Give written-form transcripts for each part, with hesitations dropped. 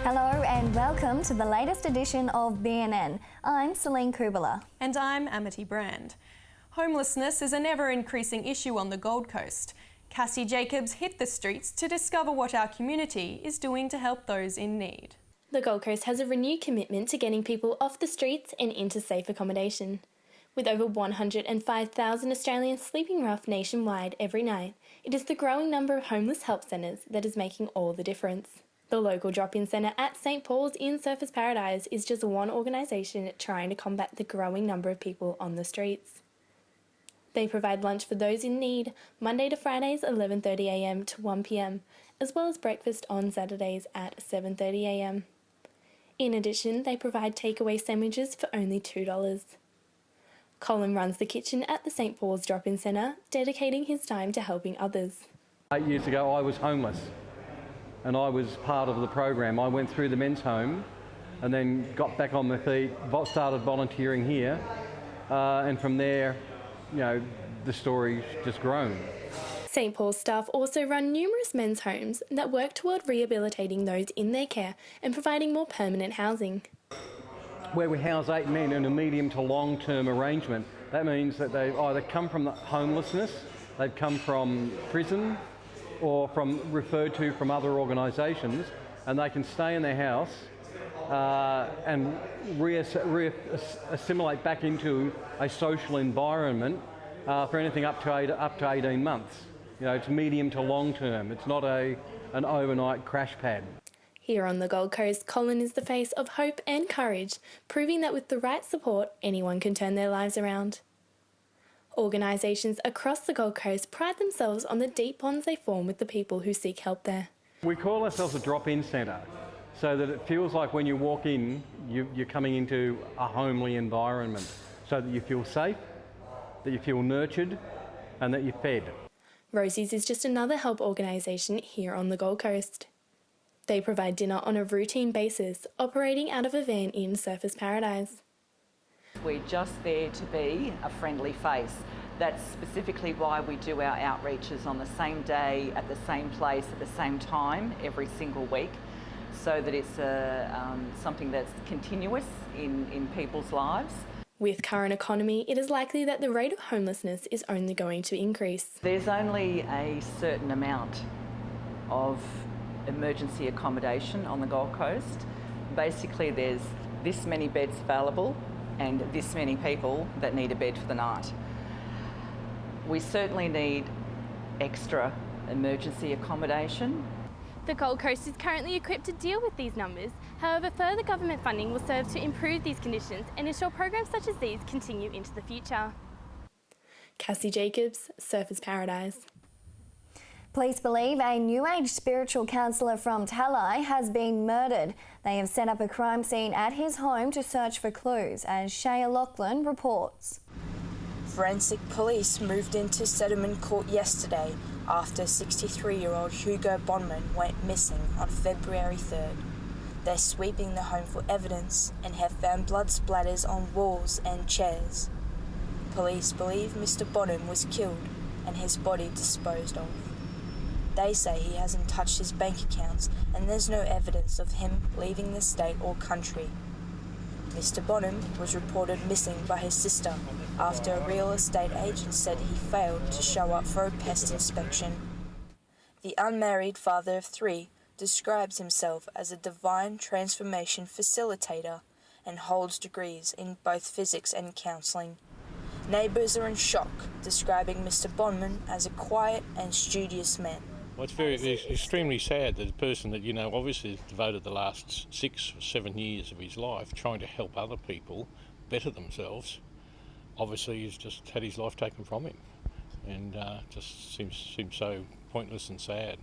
Hello and welcome to the latest edition of BNN. I'm Celene Kubala. And I'm Amity Brand. Homelessness is an ever-increasing issue on the Gold Coast. Cassie Jacobs hit the streets to discover what our community is doing to help those in need. The Gold Coast has a renewed commitment to getting people off the streets and into safe accommodation. With over 105,000 Australians sleeping rough nationwide every night, it is the growing number of homeless help centres that is making all the difference. The local drop-in centre at St Paul's in Surfers Paradise is just one organisation trying to combat the growing number of people on the streets. They provide lunch for those in need, Monday to Fridays 11:30am to 1pm, as well as breakfast on Saturdays at 7:30am. In addition, they provide takeaway sandwiches for only $2. Colin runs the kitchen at the St Paul's Drop-In Centre, dedicating his time to helping others. 8 years ago I was homeless and I was part of the program. I went through the men's home and then got back on my feet, started volunteering here, and from there, the story's just grown. St Paul's staff also run numerous men's homes that work toward rehabilitating those in their care and providing more permanent housing. Where we house 8 men in a medium to long-term arrangement, that means that they've either come from the homelessness, they've come from prison, or referred to from other organisations, and they can stay in their house and assimilate back into a social environment for anything up to 18 months. It's medium to long term. It's not an overnight crash pad. Here on the Gold Coast, Colin is the face of hope and courage, proving that with the right support, anyone can turn their lives around. Organisations across the Gold Coast pride themselves on the deep bonds they form with the people who seek help there. We call ourselves a drop-in centre, so that it feels like when you walk in, you're coming into a homely environment, so that you feel safe, that you feel nurtured, and that you're fed. Rosie's is just another help organisation here on the Gold Coast. They provide dinner on a routine basis, operating out of a van in Surfers Paradise. We're just there to be a friendly face. That's specifically why we do our outreaches on the same day, at the same place, at the same time, every single week, so that it's something that's continuous in people's lives. With current economy, it is likely that the rate of homelessness is only going to increase. There's only a certain amount of emergency accommodation on the Gold Coast. Basically, there's this many beds available and this many people that need a bed for the night. We certainly need extra emergency accommodation. The Gold Coast is currently equipped to deal with these numbers. However, further government funding will serve to improve these conditions and ensure programs such as these continue into the future. Cassie Jacobs, Surfers Paradise. Police believe a New Age spiritual counsellor from Talai has been murdered. They have set up a crime scene at his home to search for clues, as Shaya Lachlan reports. Forensic police moved into Settlement Court yesterday after 63-year-old Hugo Bonman went missing on February 3rd. They're sweeping the home for evidence and have found blood splatters on walls and chairs. Police believe Mr. Bonham was killed and his body disposed of. They say he hasn't touched his bank accounts and there's no evidence of him leaving the state or country. Mr. Bonham was reported missing by his sister after a real estate agent said he failed to show up for a pest inspection. The unmarried father of 3 describes himself as a divine transformation facilitator and holds degrees in both physics and counselling. Neighbours are in shock, describing Mr. Bonman as a quiet and studious man. Well, it's extremely sad that a person that, obviously devoted the last 6 or 7 years of his life trying to help other people better themselves, obviously he's just had his life taken from him, and just seems so pointless and sad.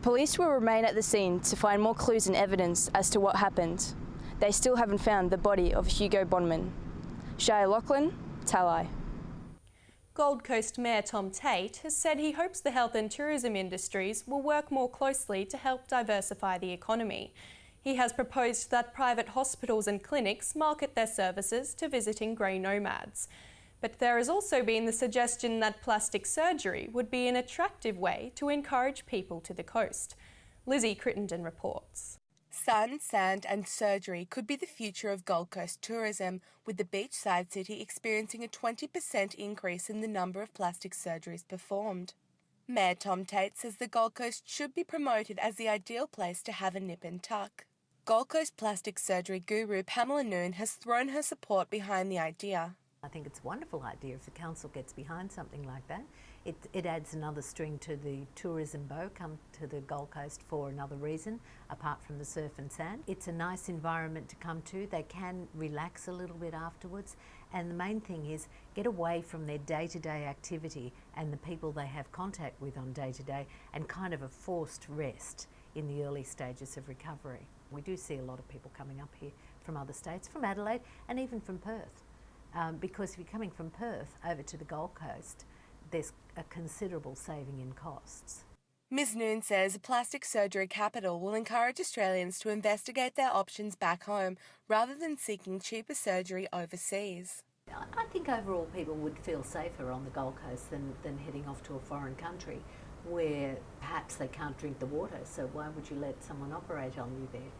Police will remain at the scene to find more clues and evidence as to what happened. They still haven't found the body of Hugo Bonman. Shaya Lachlan, Talai. Gold Coast Mayor Tom Tate has said he hopes the health and tourism industries will work more closely to help diversify the economy. He has proposed that private hospitals and clinics market their services to visiting grey nomads. But there has also been the suggestion that plastic surgery would be an attractive way to encourage people to the coast. Lizzie Crittenden reports. Sun, sand and surgery could be the future of Gold Coast tourism, with the beachside city experiencing a 20% increase in the number of plastic surgeries performed. Mayor Tom Tate says the Gold Coast should be promoted as the ideal place to have a nip and tuck. Gold Coast plastic surgery guru Pamela Noon has thrown her support behind the idea. I think it's a wonderful idea if the council gets behind something like that. It adds another string to the tourism bow, come to the Gold Coast for another reason, apart from the surf and sand. It's a nice environment to come to. They can relax a little bit afterwards. And the main thing is get away from their day-to-day activity and the people they have contact with on day-to-day and kind of a forced rest in the early stages of recovery. We do see a lot of people coming up here from other states, from Adelaide and even from Perth. Because if you're coming from Perth over to the Gold Coast, there's a considerable saving in costs. Ms Noon says a plastic surgery capital will encourage Australians to investigate their options back home rather than seeking cheaper surgery overseas. I think overall people would feel safer on the Gold Coast than heading off to a foreign country where perhaps they can't drink the water, so why would you let someone operate on you there?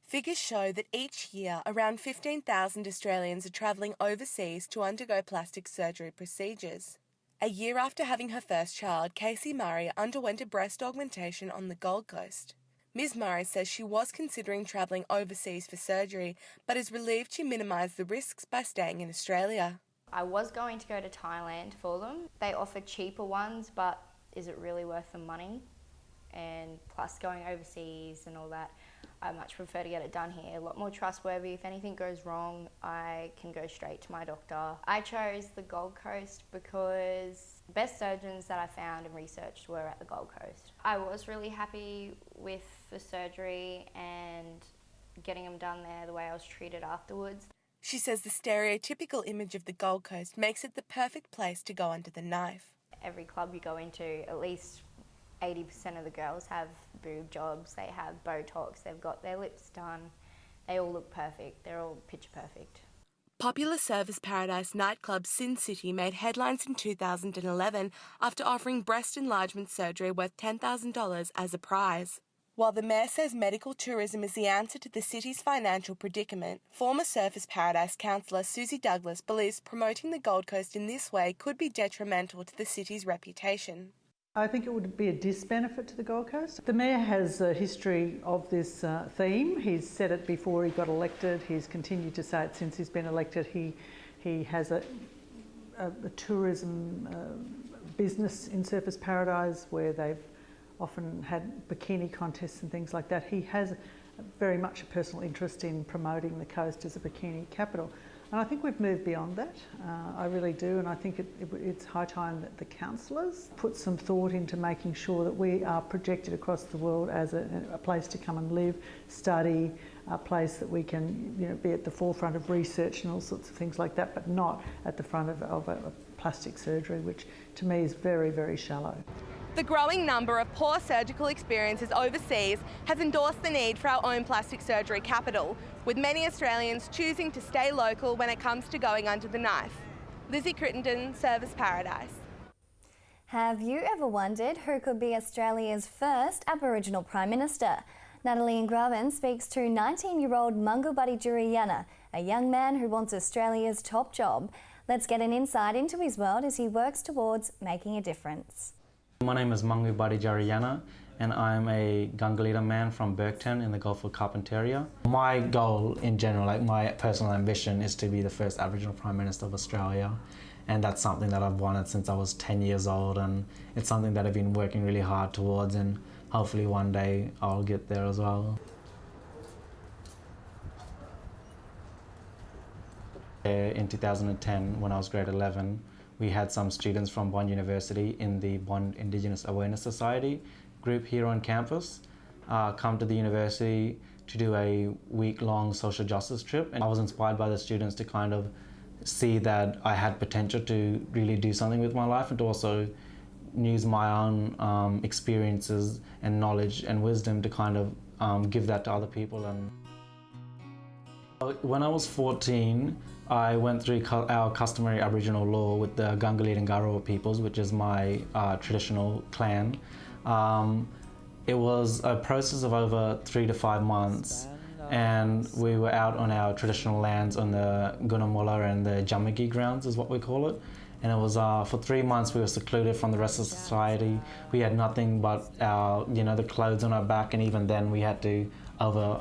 Figures show that each year around 15,000 Australians are travelling overseas to undergo plastic surgery procedures. A year after having her first child, Casey Murray underwent a breast augmentation on the Gold Coast. Ms Murray says she was considering travelling overseas for surgery, but is relieved she minimised the risks by staying in Australia. I was going to go to Thailand for them. They offer cheaper ones, but is it really worth the money? And plus going overseas and all that, I much prefer to get it done here. A lot more trustworthy. If anything goes wrong, I can go straight to my doctor. I chose the Gold Coast because the best surgeons that I found and researched were at the Gold Coast. I was really happy with the surgery and getting them done there, the way I was treated afterwards. She says the stereotypical image of the Gold Coast makes it the perfect place to go under the knife. Every club you go into, at least 80% of the girls have boob jobs, they have Botox, they've got their lips done. They all look perfect, they're all picture perfect. Popular service paradise nightclub Sin City made headlines in 2011 after offering breast enlargement surgery worth $10,000 as a prize. While the mayor says medical tourism is the answer to the city's financial predicament, former Surfers Paradise councillor Susie Douglas believes promoting the Gold Coast in this way could be detrimental to the city's reputation. I think it would be a disbenefit to the Gold Coast. The Mayor has a history of this theme. He's said it before he got elected. He's continued to say it since he's been elected. He has a tourism business in Surfers Paradise where they've often had bikini contests and things like that. He has very much a personal interest in promoting the coast as a bikini capital. And I think we've moved beyond that, I really do, and I think it's high time that the councillors put some thought into making sure that we are projected across the world as a place to come and live, study, a place that we can be at the forefront of research and all sorts of things like that, but not at the front of a plastic surgery, which to me is very, very shallow. The growing number of poor surgical experiences overseas has endorsed the need for our own plastic surgery capital, with many Australians choosing to stay local when it comes to going under the knife. Lizzie Crittenden, Service Paradise. Have you ever wondered who could be Australia's first Aboriginal Prime Minister? Natalie Ingraven speaks to 19-year-old Mungubadi Juriyana, a young man who wants Australia's top job. Let's get an insight into his world as he works towards making a difference. My name is Mungubadi Juriyana and I'm a Gungalita man from Burkton in the Gulf of Carpentaria. My goal in general, like my personal ambition, is to be the first Aboriginal Prime Minister of Australia, and that's something that I've wanted since I was 10 years old, and it's something that I've been working really hard towards, and hopefully one day I'll get there as well. In 2010, when I was grade 11, we had some students from Bond University in the Bond Indigenous Awareness Society group here on campus come to the university to do a week-long social justice trip, and I was inspired by the students to kind of see that I had potential to really do something with my life and to also use my own experiences and knowledge and wisdom to kind of give that to other people. And when I was 14, I went through our customary Aboriginal law with the Gungalita and Garawa peoples, which is my traditional clan. It was a process of over 3 to 5 months and we were out on our traditional lands on the Gunamulla and the Jamagi grounds is what we call it. And it was for 3 months we were secluded from the rest of society. We had nothing but our, the clothes on our back, and even then we had to, over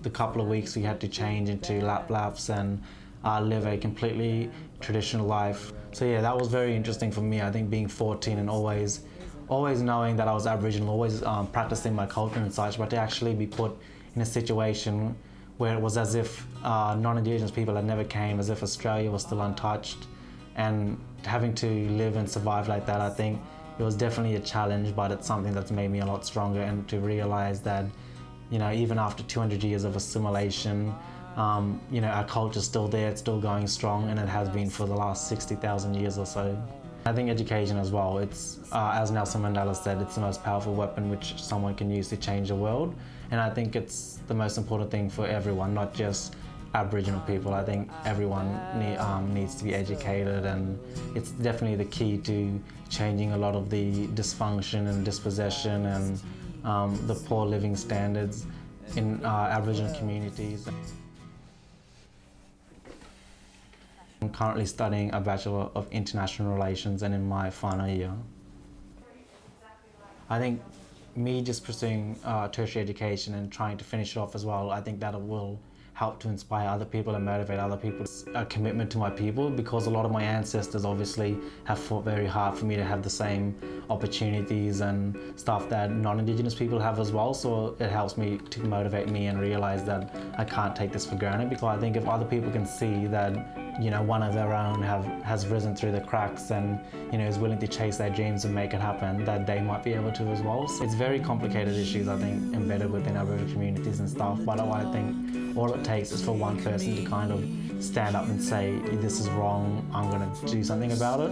the couple of weeks, we had to change into lap-laps and live a completely traditional life. So yeah, that was very interesting for me. I think being 14 and always knowing that I was Aboriginal, always practicing my culture and such, but to actually be put in a situation where it was as if non-Indigenous people had never came, as if Australia was still untouched, and having to live and survive like that, I think it was definitely a challenge, but it's something that's made me a lot stronger, and to realise that, even after 200 years of assimilation, our culture's still there, it's still going strong, and it has been for the last 60,000 years or so. I think education as well, it's, as Nelson Mandela said, it's the most powerful weapon which someone can use to change the world, and I think it's the most important thing for everyone, not just Aboriginal people. I think everyone needs to be educated, and it's definitely the key to changing a lot of the dysfunction and dispossession and the poor living standards in Aboriginal communities. I'm currently studying a Bachelor of International Relations and in my final year. I think me just pursuing tertiary education and trying to finish it off as well, I think that will help to inspire other people and motivate other people. A commitment to my people, because a lot of my ancestors obviously have fought very hard for me to have the same opportunities and stuff that non-Indigenous people have as well, so it helps me to motivate me and realise that I can't take this for granted, because I think if other people can see that one of their own has risen through the cracks and is willing to chase their dreams and make it happen, that they might be able to as well. So it's very complicated issues, I think, embedded within Aboriginal communities and stuff, but I think all it takes is for one person to kind of stand up and say, this is wrong, I'm going to do something about it.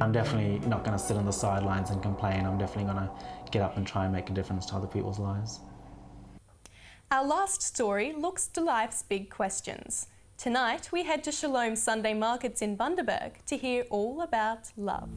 I'm definitely not going to sit on the sidelines and complain. I'm definitely going to get up and try and make a difference to other people's lives. Our last story looks to life's big questions. Tonight, we head to Shalom Sunday Markets in Bundaberg to hear all about love.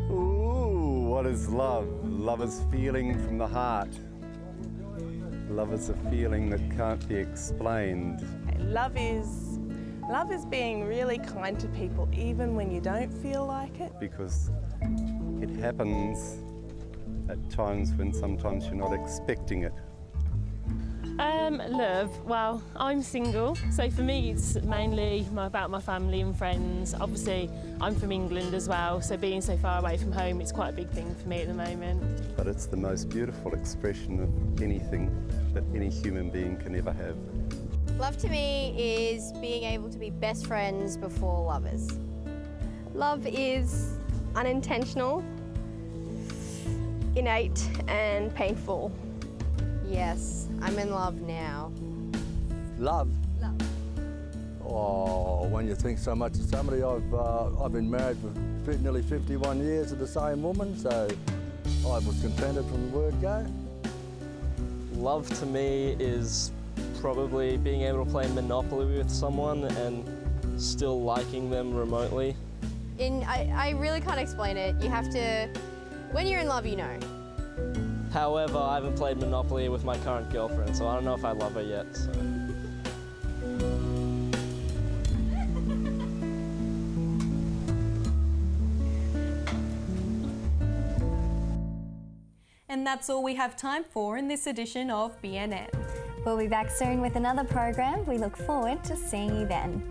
Ooh, what is love? Love is feeling from the heart. Love is a feeling that can't be explained. Love is being really kind to people, even when you don't feel like it. Because it happens at times when sometimes you're not expecting it. Love, well, I'm single, so for me it's mainly about my family and friends. Obviously, I'm from England as well, so being so far away from home, it's quite a big thing for me at the moment. But it's the most beautiful expression of anything that any human being can ever have. Love to me is being able to be best friends before lovers. Love is unintentional, innate and painful. Yes, I'm in love now. Love? Love. Oh, when you think so much of somebody, I've been married for nearly 51 years to the same woman, so I was contented from the word go. Love to me is probably being able to play Monopoly with someone and still liking them remotely. I really can't explain it. You have to, when you're in love, you know. However, I haven't played Monopoly with my current girlfriend, so I don't know if I love her yet. So. And that's all we have time for in this edition of BNN. We'll be back soon with another program. We look forward to seeing you then.